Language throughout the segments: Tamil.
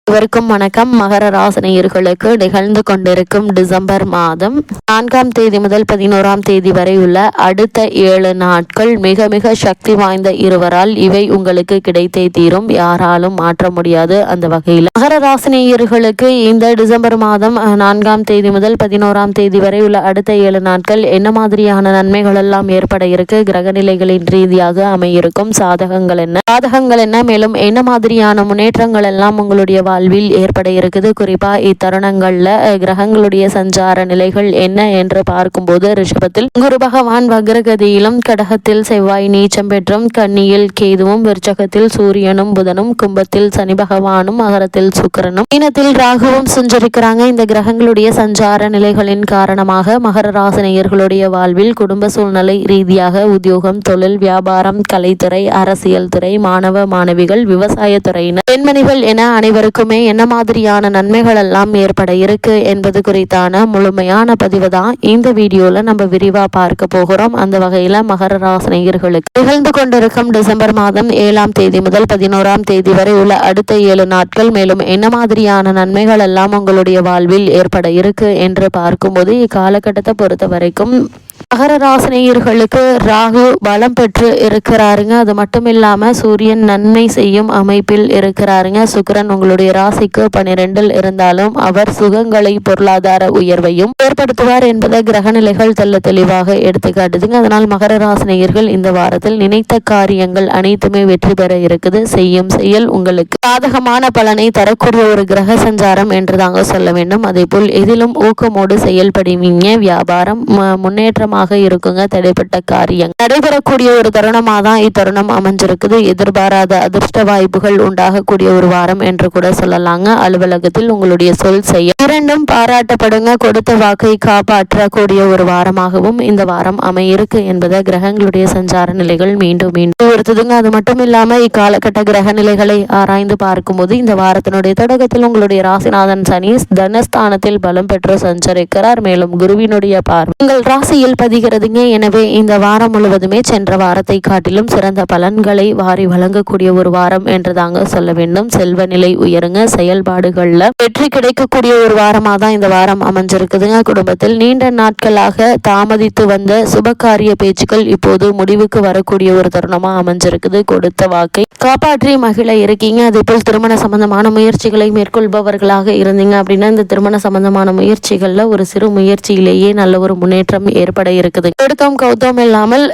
இவருக்கும் வணக்கம். மகர ராசினியர்களுக்கு நிகழ்ந்து கொண்டிருக்கும் டிசம்பர் மாதம் 4ஆம் தேதி முதல் 11ஆம் தேதி வரை உள்ள அடுத்த 7 நாட்கள் மிக மிக சக்தி வாய்ந்த இருவரால் இவை உங்களுக்கு கிடைத்தே தீரும். யாராலும் மாற்ற முடியாது. அந்த வகையில் மகர ராசினியர்களுக்கு இந்த டிசம்பர் மாதம் 4ஆம் தேதி முதல் 11ஆம் தேதி வரை உள்ள அடுத்த 7 நாட்கள் என்ன மாதிரியான நன்மைகள் எல்லாம் ஏற்பட இருக்கு, கிரகநிலைகளின் ரீதியாக அமையிருக்கும் சாதகங்கள் என்ன, மேலும் என்ன மாதிரியான முன்னேற்றங்கள் எல்லாம் உங்களுடைய வாழ்வில் ஏற்பட இருக்குது. குறிப்பா இத்தருணங்கள்ல கிரகங்களுடைய சஞ்சார நிலைகள் என்ன என்று பார்க்கும்போது, ரிஷபத்தில் குரு பகவான் வக்ரகதியிலும், கடகத்தில் செவ்வாய் நீச்சம் பெற்றும், கன்னியில் கேதுவும், விருச்சகத்தில் சூரியனும் புதனும், கும்பத்தில் சனி பகவானும், மகரத்தில் சுக்கிரனும், மீனத்தில் ராகுவும் சஞ்சரிக்கிறாங்க. இந்த கிரகங்களுடைய சஞ்சார நிலைகளின் காரணமாக மகர ராசினியர்களுடைய வாழ்வில் குடும்ப சூழ்நிலை ரீதியாக உத்தியோகம், தொழில், வியாபாரம், கலைத்துறை, அரசியல் துறை, மாணவ மாணவிகள், விவசாய துறையினர், பெண்மணிகள் என அனைவருக்குமே என்ன மாதிரியான நன்மைகள் எல்லாம் ஏற்பட இருக்கு என்பது குறித்தான முழுமையான பதிவு தான் இந்த வீடியோல நம்ம விரிவா பார்க்க போகிறோம். அந்த வகையில மகர ராசினியர்களுக்கு நிகழ்ந்து கொண்டிருக்கும் டிசம்பர் மாதம் 7ஆம் தேதி முதல் 11ஆம் தேதி வரை உள்ள அடுத்த 7 நாட்கள் மேலும் என்ன மாதிரியான நன்மைகள் எல்லாம் உங்களுடைய வாழ்வில் ஏற்பட இருக்கு என்று பார்க்கும்போது, இக்காலகட்டத்தை பொறுத்த வரைக்கும் மகர ராசினியர்களுக்கு ராகு பலம் பெற்று இருக்கிறாருங்க. அது மட்டும் இல்லாம சூரியன் நன்மை செய்யும் அமைப்பில் இருக்கிறாருங்க. சுக்கிரன் உங்களுடைய ராசிக்கு 12 இருந்தாலும் அவர் சுகங்களை, பொருளாதார உயர்வையும் ஏற்படுத்துவார் என்பதை கிரகநிலைகள் தெல்ல தெளிவாக எடுத்து காட்டுதுங்க. அதனால் மகர ராசினியர்கள் இந்த வாரத்தில் நினைத்த காரியங்கள் அனைத்துமே வெற்றி பெற இருக்குது. செய்யும் செயல் உங்களுக்கு சாதகமான பலனை தரக்கூடிய ஒரு கிரக சஞ்சாரம் என்று தாங்க சொல்ல வேண்டும். அதே போல் எதிலும் ஊக்கமோடு செயல்படுவீங்க. வியாபாரம் முன்னேற்றமாக இருக்குங்க. தடைப்பட்ட காரியம் நடைபெறக்கூடிய ஒரு தருணமாக தான் இத்தருணம் அமைஞ்சிருக்குது. எதிர்பாராத அதிர்ஷ்ட வாய்ப்புகள் உண்டாகக்கூடிய ஒரு வாரம் என்று கூட சொல்லலாங்க. அலுவலகத்தில் உங்களுடைய சொல் செய்ய இரண்டும் பாராட்டப்படுங்க. கொடுத்த வாக்கை காப்பாற்றக்கூடிய ஒரு வாரமாகவும் இந்த வாரம் அமையிருக்கு என்பதை கிரகங்களுடைய சஞ்சார நிலைகள் மீண்டும் உறுத்துதுங்க. அது மட்டும் இல்லாம இக்காலகட்ட கிரக நிலைகளை ஆராய்ந்து பார்க்கும்போது, இந்த வாரத்தினுடைய தொடக்கத்தில் உங்களுடைய ராசிநாதன் சனி தனஸ்தானத்தில் பலம் பெற்று சஞ்சரிக்கிறார். மேலும் குருவினுடைய பார்வை உங்கள் ராசியில் பதிகிறதுங்க. எனவே இந்த வாரம் முழுவதுமே சென்ற வாரத்தை காட்டிலும் சிறந்த பலன்களை வாரி வழங்கக்கூடிய ஒரு வாரம் என்று தாங்க சொல்ல வேண்டும். செல்வ நிலை உயருங்க. செயல்பாடுகள்ல வெற்றி கிடைக்கக்கூடிய ஒரு வாரமா தான் இந்த வாரம் அமைஞ்சிருக்குதுங்க. குடும்பத்தில் நீண்ட நாட்களாக தாமதித்து வந்த சுபகாரிய பேச்சுக்கள் இப்போது முடிவுக்கு வரக்கூடிய ஒரு தருணமா அமைஞ்சிருக்குது. கொடுத்த வாக்கை காப்பாற்றி மகிழ இருக்கீங்க. அதே போல் திருமண சம்பந்தமான முயற்சிகளை மேற்கொள்பவர்களாக இருந்தீங்க அப்படின்னா, இந்த திருமண சம்பந்தமான முயற்சிகள்ல ஒரு சிறு முயற்சியிலேயே நல்ல ஒரு முன்னேற்றம் ஏற்பட இருக்குது. ஒடுக்கம் கௌதம் இல்லாமல்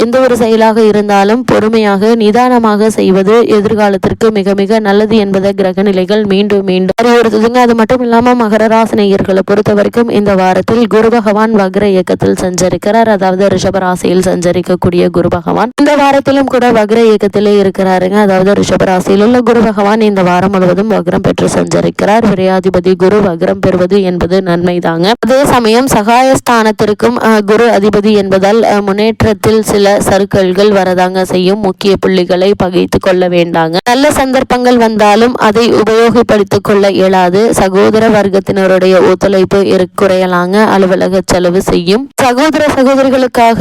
எந்த ஒரு செயலாக இருந்தாலும் பொறுமையாக நிதானமாக செய்வது எதிர்காலத்திற்கு மிக மிக நல்லது என்பதை கிரக நிலைகள் மீண்டும் அறிவுறுத்துதுங்க. அது மட்டும் இல்லாம மகர ராசினியர்களை பொறுத்த வரைக்கும் இந்த வாரத்தில் குரு பகவான் வக்ர இயக்கத்தில் சஞ்சரிக்கிறார். அதாவது ரிஷப ராசியில் சஞ்சரிக்கக்கூடிய குரு பகவான் இந்த வாரத்திலும் கூட வக்ர இயக்கத்திலே இருக்கிறாருங்க. அதாவது ரிஷப ராசியில் உள்ள குரு பகவான் இந்த வாரம் முழுவதும் வக்ரம் பெற்று சஞ்சரிக்கிறார். விரையாதிபதி குரு வக்ரம் பெறுவது என்பது நன்மை தாங்க. அதே சமயம் சகாயஸ்தானத்திற்கும் குரு அதிபதி என்பதால் முன்னேற்றத்தில் சில சறுக்கல்கள் வரதாங்க செய்யும். முக்கிய புள்ளிகளை பகைத்து கொள்ள வேண்டாங்க. நல்ல சந்தர்ப்பங்கள் வந்தாலும் அதை உபயோகப்படுத்திக் கொள்ள இயலாது. சகோதர வர்க்கத்தினருடைய ஒத்துழைப்பு குறையலாங்க. அலுவலக செலவு செய்யும் சகோதர சகோதரிகளுக்காக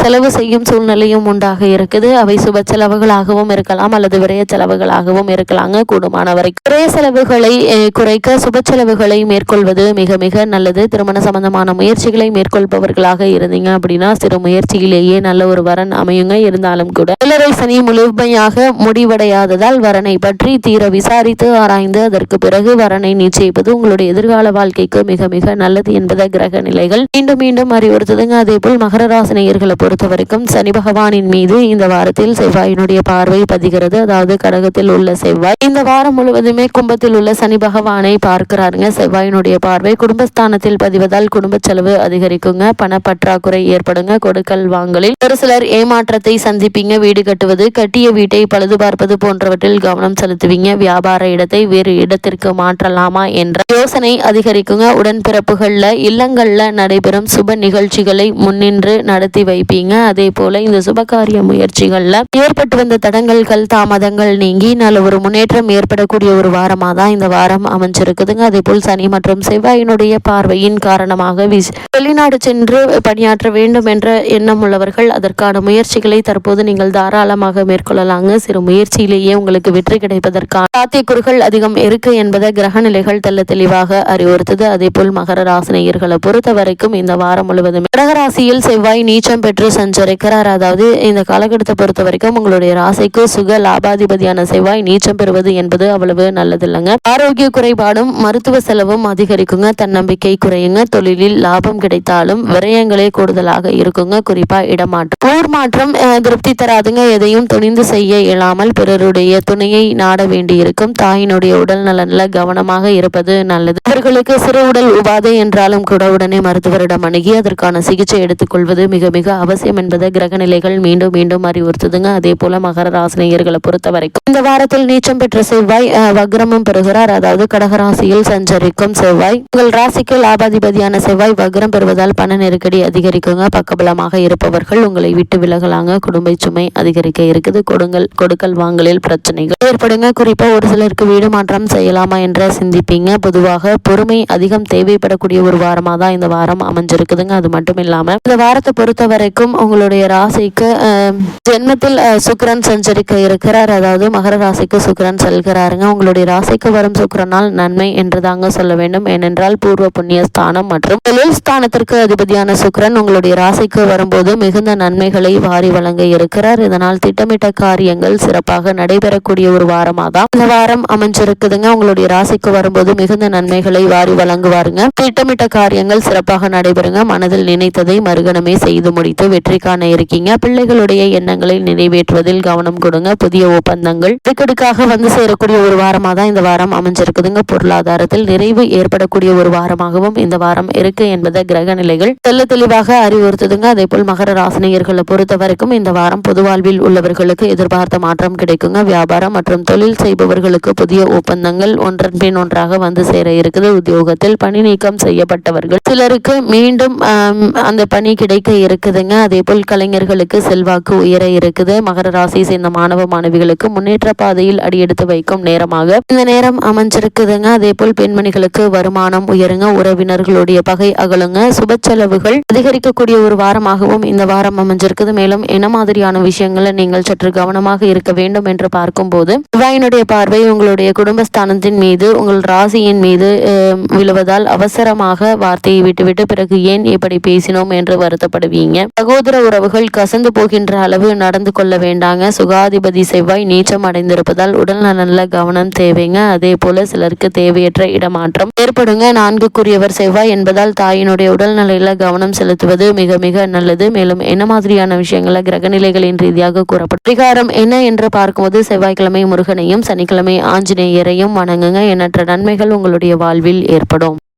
செலவு செய்யும் சூழ்நிலையும் உண்டாக இருக்குது. அவை சுப செலவுகளாகவும் இருக்கலாம் அல்லது விரைய செலவுகளாகவும் இருக்கலாங்க. கூடுமானவரை விரைய செலவுகளை குறைக்க சுப செலவுகளை மேற்கொள்வது மிக மிக நல்லது. திருமண சம்பந்தமான முயற்சிகளை மேற்கொள்பவர்களாக இருந்தீங்க அப்படின்னா சிறு முயற்சியிலேயே நல்ல ஒரு வரன் அமையுங்க. இருந்தாலும் கூட சிலரை சனி முழுமையாக முடிவடையாததால் வரனை பற்றி தீர விசாரித்து ஆராய்ந்து அதற்கு பிறகு வரனை நிச்சயிப்பது உங்களுடைய எதிர்கால வாழ்க்கைக்கு மிக மிக நல்லது என்பதை கிரக நிலைகள் மீண்டும் அறிவுறுத்துதுங்க. அதே போல் மகர ராசினியர்களை பொறுத்த வரைக்கும் சனி பகவானின் மீது இந்த வாரத்தில் செவ்வாயினுடைய பார்வை பதிகிறது. அதாவது கடகத்தில் உள்ள செவ்வாய் இந்த வாரம் முழுவதுமே கும்பத்தில் உள்ள சனி பகவானை பார்க்கிறாருங்க. செவ்வாயினுடைய பார்வை குடும்பஸ்தானத்தில் பதிவதால் குடும்ப செலவு அதிகரிக்குங்க. பணப்பற்றாக்குறை ஏற்படுங்க. கொடுக்கல் வாங்கலில் ஒரு சிலர் ஏமாற்றத்தை சந்திப்பீங்க. வீடு கட்டுவது, கட்டிய வீட்டை பழுது பார்ப்பது போன்றவற்றில் கவனம் செலுத்துவீங்க. வியாபார இடத்தை வேறு இடத்திற்கு மாற்றலாமா என்ற யோசனை அதிகரிக்குங்க. உடன்பிறப்புகள்ல இல்லங்கள்ல நடைபெறும் சுப நிகழ்ச்சிகளை முன்னின்று நடத்தி வைப்பீங்க. அதே போல இந்த சுபகாரிய முயற்சிகள்ல ஏற்பட்டு வந்த தடங்கல்கள் தாமதங்கள் நீங்கி நல்ல ஒரு முன்னேற்றம் ஏற்படக்கூடிய ஒரு வாரமா தான் இந்த வாரம் அமைஞ்சிருக்குதுங்க. அதே போல் சனி மற்றும் செவ்வாயினுடைய பார்வையின் காரணமாக வெளிநாடு சென்று பணியாற்ற வேண்டும் என்ற எண்ணம் உள்ளவர்கள் அதற்கான முயற்சிகளை தற்போது நீங்கள் தாராளமாக மேற்கொள்ளலாங்க. சிறு முயற்சியிலேயே உங்களுக்கு வெற்றி கிடைப்பதற்கான சாத்தியக்கூறுகள் அதிகம் இருக்கு என்பதை கிரக நிலைகள் தெல்ல தெளிவாக அறிவுறுத்துது. அதே போல் மகர ராசி நேயர்களை பொறுத்த வரைக்கும் இந்த வாரம் முழுவதும் கடகராசியில் செவ்வாய் நீச்சம் பெற்று சஞ்சரிக்கிறார். அதாவது இந்த காலகட்டத்தை பொறுத்த வரைக்கும் உங்களுடைய ராசிக்கு சுக லாபாதிபதியான செவ்வாய் நீச்சம் பெறுவது என்பது அவ்வளவு நல்லது இல்லைங்க. ஆரோக்கிய குறைபாடும் மருத்துவ செலவும் அதிகரிக்குங்க. தன்னம்பிக்கை குறையுங்க. தொழிலில் லாபம் கிடைத்தாலும் விரயங்களே கூடுதலாக இருக்குங்க. குறிப்பா இடமாற்றம் ஊர் மாற்றம் திருப்தி தராதுங்க. எதையும் துணிந்து செய்ய இயலாமல் பிறருடைய துணையை நாட வேண்டியிருக்கும். தாயினுடைய உடல் நலன்ல கவனமாக இருப்பது நல்லது. அவர்களுக்கு சிறு உடல் உபாதை என்றாலும் கூட உடனே மருத்துவரிடம் அணுகி அதற்கான சிகிச்சை எடுத்துக்கொள்வது மிக மிக அவசியம் என்பதை கிரக நிலைகள் மீண்டும் மீண்டும் அறிவுறுத்துதுங்க. அதே போல மகர ராசினியர்களை பொறுத்த வரைக்கும் இந்த வாரத்தில் நீச்சம் பெற்ற செவ்வாய் வக்ரமும் பெறுகிறார். அதாவது கடகராசியில் சஞ்சரிக்கும் செவ்வாய் உங்கள் ராசிக்கு லாபாதிபதியான செவ்வாய் வக்ரம் பெறுவதால் பண நெருக்கடி அதிகரிக்குங்க. பக்கபலமாக இருப்பவர்கள் உங்களை விட்டு விலகலாங்க. குடும்ப சுமை அதிகரிக்க இருக்குது. கொடுக்கல் வாங்கலில் பிரச்சனைகள் ஏற்படுங்க. குறிப்பா ஒரு சிலருக்கு வீடு மாற்றம் செய்யலாமா என்ற சிந்திப்பீங்க. பொதுவாக பொறுமை அதிகம் தேவைப்படக்கூடிய ஒரு வாரமா தான் இந்த வாரம் அமைஞ்சிருக்குதுங்க. அது மட்டும் இல்லாம இந்த வாரத்தை பொறுத்த வரைக்கும் உங்களுடைய ராசிக்கு ஜென்மத்தில் சுக்கிரன் சஞ்சரிக்க இருக்கிறார். அதாவது மகர ராசிக்கு சுக்கிரன் செல்கிறாருங்க. உங்களுடைய ராசிக்கு வரும் சுக்கிரனால் நன்மை என்று தாங்க சொல்ல வேண்டும். ஏனென்றால் பூர்வ புண்ணிய ஸ்தானம் மற்றும் தொழில் ஸ்தானத்திற்கு அதிபதியான சுக்கிரன் உங்களுடைய ராசிக்கு வரும்போது மிகுந்த நன்மைகளை வாரி வழங்க இருக்கிறார். இதனால் திட்டமிட்ட காரியங்கள் சிறப்பாக நடைபெறக்கூடிய ஒரு வாரமா தான் இந்த வாரம் அமைஞ்சிருக்குதுங்க. உங்களுடைய ராசிக்கு வரும்போது மிகுந்த நன்மைகளை வாரி வழங்குவாருங்க. திட்டமிட்ட காரியங்கள் சிறப்பாக நடைபெறுங்க. மனதில் நினைத்ததை மறுகணமே செய்து முடித்து வெற்றி காண இருக்கீங்க. பிள்ளைகளுடைய எண்ணங்களை நிறைவேற்றுவதில் கவனம் கொடுங்க. புதிய ஒப்பந்தங்கள் அடுக்கடுக்காக வந்து சேரக்கூடிய ஒரு வாரமா தான் இந்த வாரம் அமைஞ்சிருக்குதுங்க. பொருளாதாரத்தில் நிறைவு ஏற்படக்கூடிய ஒரு வாரமாகவும் இந்த வாரம் இருக்கு என்பதை கிரக நிலைகள் தெல்ல தெளிவாக அறிவுறுத்துதுங்க. அதே போல் மகர ராசினியர்களை பொறுத்த வரைக்கும் இந்த வாரம் பொது வாழ்வில் உள்ளவர்களுக்கு எதிர்பார்த்த மாற்றம் கிடைக்குங்க. வியாபாரம் மற்றும் தொழில் செய்பவர்களுக்கு புதிய ஒப்பந்தங்கள் ஒன்றன் பின் ஒன்றாக வந்து சேர இருக்குது. உத்தியோகத்தில் பணி நீக்கம் செய்யப்பட்டவர்கள் சிலருக்கு மீண்டும் அந்த பணி கிடைக்க இருக்குதுங்க. அதே போல் கலைஞர்களுக்கு செல்வாக்கு உயர இருக்குது. மகர ராசி சேர்ந்த மாணவ மாணவிகளுக்கு முன்னேற்ற பாதையில் அடியெடுத்து வைக்கும் நேரமாக இந்த நேரம் அமைஞ்சிருக்குதுங்க. அதே போல் பெண்மணிகளுக்கு வருமானம் உயருங்க. உறவினர்களுடைய பகை அகலுங்க. சுப செலவுகள் அதிகரிக்கக்கூடிய ஒரு வாரமாகவும் இந்த வாரம் அமைஞ்சிருக்குது. மேலும் என்ன மாதிரியான விஷயங்களை நீங்கள் சற்று கவனமாக இருக்க வேண்டும் என்று பார்க்கும் போது செவ்வாயினுடைய பார்வை உங்களுடைய குடும்பஸ்தானத்தின் மீது உங்கள் ராசியின் மீது விழுவதால் அவசரமாக வார்த்தையை விட்டுவிட்டு பிறகு ஏன் இப்படி பேசினோம் என்று வருத்தப்படுவீங்க. சகோதர உறவுகள் கசந்து போகின்ற அளவு நடந்து கொள்ள வேண்டாங்க. சுகாதிபதி செவ்வாய் நீச்சம் அடைந்திருப்பதால் உடல் நலன்ல கவனம் தேவைங்க. அதே போல சிலருக்கு தேவையற்ற இடமாற்றம் ஏற்படுங்க. 4க்குரியவர் செவ்வாய் என்பதால் தாயினுடைய உடல் நிலையில கவனம் செலுத்துவது மிக மிக நல்லது. மேலும் என்ன மாதிரியான விஷயங்களை கிரகநிலைகளின் ரீதியாக கூறப்படும் பரிகாரம் என்ன என்று பார்க்கும்போது செவ்வாய்க்கிழமை முருகனையும் சனிக்கிழமை ஆஞ்சநேயரையும் வணங்குங்க. எண்ணற்ற நன்மைகள் உங்களுடைய வாழ்வில் ஏற்படும்.